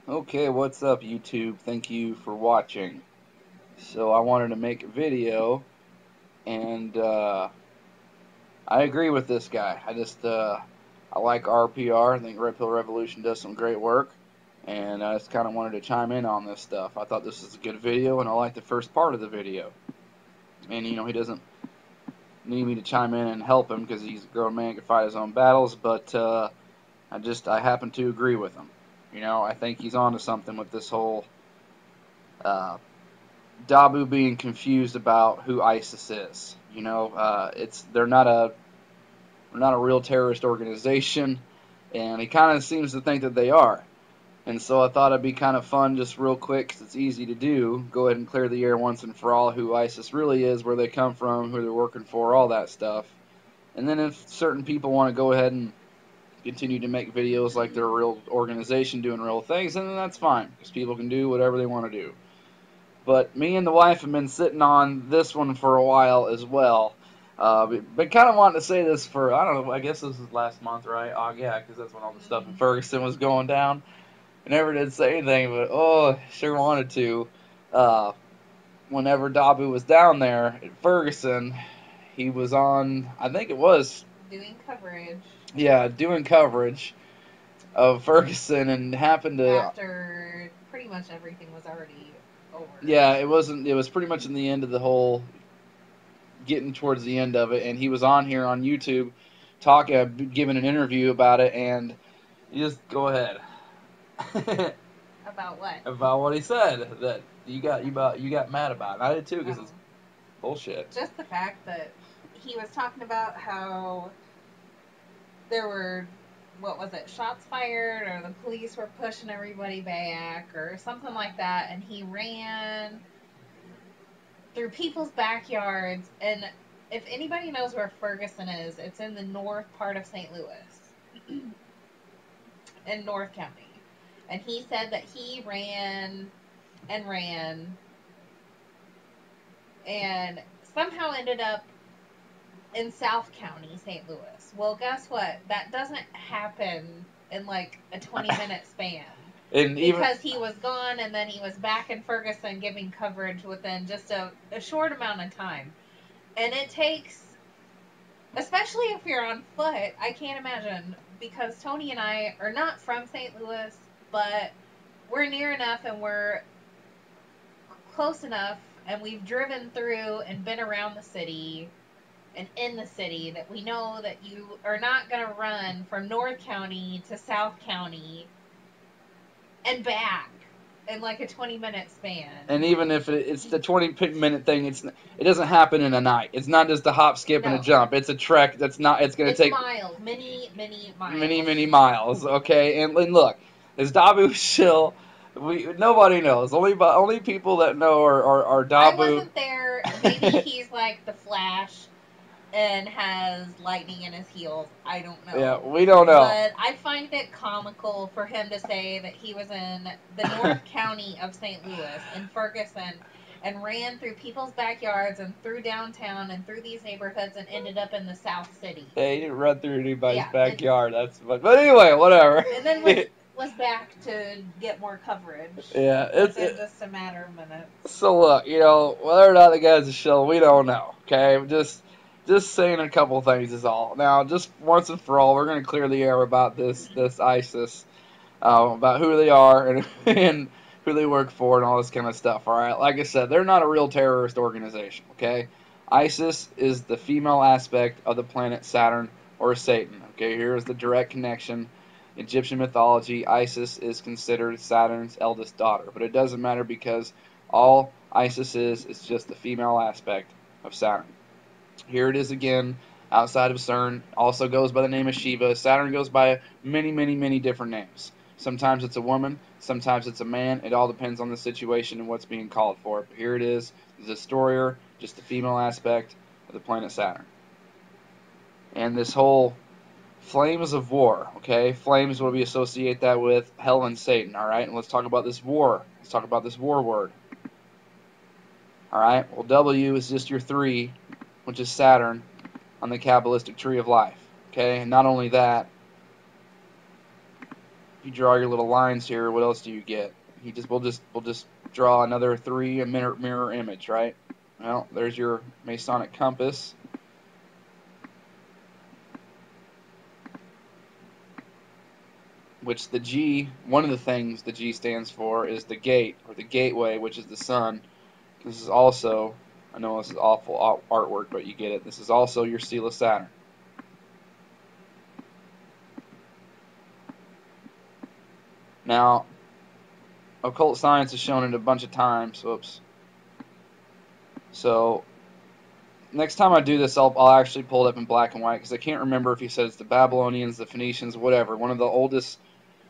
Okay, what's up YouTube? Thank you for watching. So I wanted to make a video, and I agree with this guy. I like RPR. I think Red Pill Revolution does some great work, and I just kind of wanted to chime in on this stuff. I thought this was a good video, and I liked the first part of the video. And he doesn't need me to chime in and help him because he's a grown man, can fight his own battles. But I happen to agree with him. I think he's onto something with this whole. Uh, Dabu being confused about who ISIS is. It's they're not a real terrorist organization, and he kind of seems to think that they are. And so I thought it'd be kind of fun, just real quick, because it's easy to do. Go ahead and clear the air once and for all who ISIS really is, where they come from, who they're working for, all that stuff. And then if certain people want to go ahead and continue to make videos like they're a real organization doing real things, then that's fine, because people can do whatever they want to do. But me and the wife have been sitting on this one for a while as well. Been kind of wanting to say this for, I don't know, I guess this was last month, right? Oh, yeah, because that's when all the stuff in Ferguson was going down. I never did say anything, but, sure wanted to. Uh, Whenever Dabu was down there at Ferguson, he was on, I think it was. Doing coverage. Yeah, doing coverage of Ferguson and happened to. After pretty much everything was already over. Yeah, it was pretty much in the end of the whole, getting towards the end of it, and he was on here on YouTube giving an interview about it, and you just go ahead. About what? About what he said, that you got mad about, and I did too, because it's bullshit. Just the fact that he was talking about how there were, what was it, shots fired, or the police were pushing everybody back, or something like that, and he ran through people's backyards. And if anybody knows where Ferguson is, it's in the north part of St. Louis, in North County. And he said that he ran and ran and somehow ended up in South County, St. Louis. Well, guess what? That doesn't happen in like a 20-minute span. Because he was gone and then he was back in Ferguson giving coverage within just a short amount of time. And it takes, especially if you're on foot, I can't imagine, because Tony and I are not from St. Louis, but we're near enough and we're close enough, and we've driven through and been around the city and in the city, that we know that you are not going to run from North County to South County and back in like a 20-minute span. And even if it's the 20-minute thing, it doesn't happen in a night. It's not just a hop, skip, and a jump. It's a trek. It's going to take miles, many miles, many miles. Okay, and look, is Dabu Shill? Nobody knows. Only people that know are Dabu. I wasn't there. Maybe he's like the Flash and has lightning in his heels. I don't know. Yeah, we don't know. But I find it comical for him to say that he was in the North County of St. Louis, in Ferguson, and ran through people's backyards and through downtown and through these neighborhoods and ended up in the South City. Yeah, he didn't run through anybody's backyard. But anyway, whatever. And then was back to get more coverage. Yeah, it's just a matter of minutes. So look, whether or not the guy's a shill, we don't know. Okay, just saying a couple things is all. Now, just once and for all, we're going to clear the air about this ISIS, about who they are and and who they work for and all this kind of stuff. All right, like I said, they're not a real terrorist organization. Okay, ISIS is the female aspect of the planet Saturn, or Satan. Okay, here's the direct connection. Egyptian mythology, Isis is considered Saturn's eldest daughter, but it doesn't matter, because all Isis is just the female aspect of Saturn. Here it is again, outside of CERN. Also goes by the name of Shiva. Saturn goes by many different names. Sometimes it's a woman, sometimes it's a man. It all depends on the situation and what's being called for. But here it is, the destroyer, just the female aspect of the planet Saturn. And this whole flames of war, okay? Flames, what do we associate that with? Hell and Satan, all right? And let's talk about this war. Let's talk about this war word. All right? Well, W is just your 3, which is Saturn, on the Kabbalistic tree of life, okay? And not only that, you draw your little lines here, what else do you get? We'll just draw another 3 mirror image, right? Well, there's your Masonic compass. Which the G, one of the things the G stands for is the gate, or the gateway, which is the sun. This is also, I know this is awful artwork, but you get it. This is also your seal of Saturn. Now, occult science has shown it a bunch of times. Whoops. So, next time I do this, I'll actually pull it up in black and white, because I can't remember if he said it's the Babylonians, the Phoenicians, whatever. One of the oldest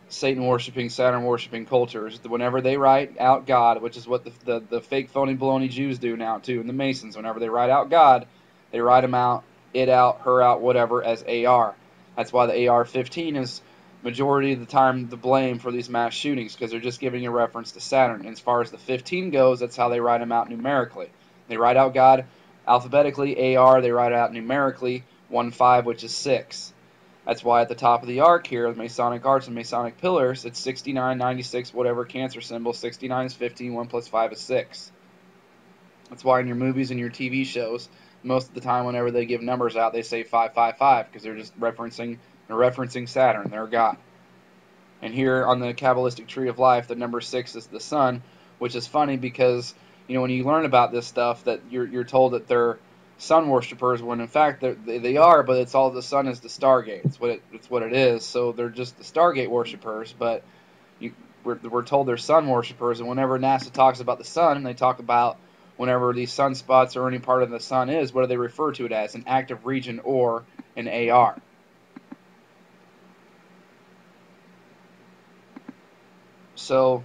Satan-worshipping, Saturn-worshipping cultures. Whenever they write out God, which is what the fake, phony, baloney Jews do now, too, and the Masons, whenever they write out God, they write him out, it out, her out, whatever, as AR. That's why the AR-15 is majority of the time the blame for these mass shootings, because they're just giving a reference to Saturn. And as far as the 15 goes, that's how they write him out numerically. They write out God alphabetically, AR, they write it out numerically, 1-5, which is 6. That's why at the top of the arc here, the Masonic Arts and Masonic Pillars, it's 69, 96, whatever Cancer symbol. 69 is 15, 1 plus 5 is 6. That's why in your movies and your TV shows, most of the time whenever they give numbers out, they say 555, because they're just referencing Saturn, their god. And here on the Kabbalistic Tree of Life, the number 6 is the sun, which is funny because, you know, when you learn about this stuff, that you're told that they're sun worshippers, when in fact they are, but it's all the sun is the Stargate. It's what it is. So they're just the Stargate worshippers, but we're told they're sun worshippers. And whenever NASA talks about the sun, they talk about whenever these sunspots or any part of the sun is, what do they refer to it as? An active region or an AR. So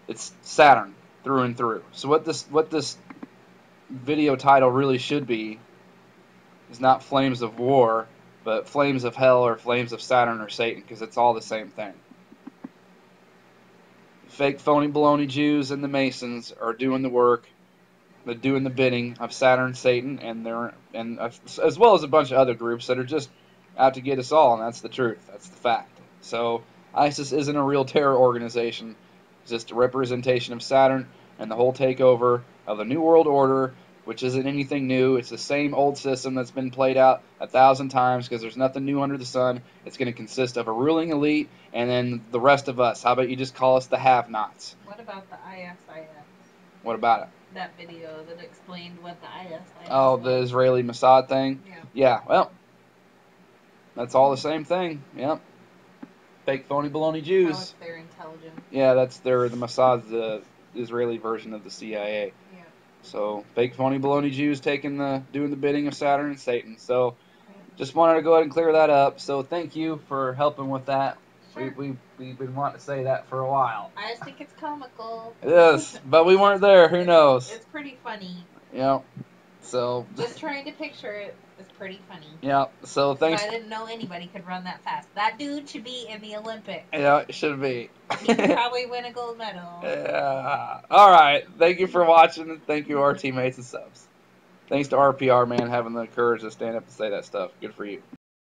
it's Saturn through and through. So what this video title really should be is not Flames of War, but Flames of Hell or Flames of Saturn or Satan, because it's all the same thing. Fake, phony, baloney Jews and the Masons are doing the work, they're doing the bidding of Saturn, Satan, and as well as a bunch of other groups that are just out to get us all, and that's the truth. That's the fact. So ISIS isn't a real terror organization. It's just a representation of Saturn and the whole takeover of the New World Order, which isn't anything new. It's the same old system that's been played out 1,000 times, because there's nothing new under the sun. It's going to consist of a ruling elite and then the rest of us. How about you just call us the have-nots? What about the ISIS? What about it? That video that explained what the ISIS was. The Israeli Mossad thing? Yeah. Yeah, well, that's all the same thing. Yep. Fake, phony, baloney Jews. How it's their intelligence. Yeah, the Mossad's the Israeli version of the CIA. Yeah. So fake, phony, baloney Jews doing the bidding of Saturn and Satan. So just wanted to go ahead and clear that up. So thank you for helping with that. Sure. We've been wanting to say that for a while. I just think it's comical. Yes, but we weren't there. Who knows? It's pretty funny. Yeah. So just trying to picture it is pretty funny. Yeah. So thanks. I didn't know anybody could run that fast. That dude should be in the Olympics. Yeah, it should be. He could probably win a gold medal. Yeah. All right. Thank you for watching, and thank you, our teammates and subs. Thanks to RPR, man, having the courage to stand up and say that stuff. Good for you.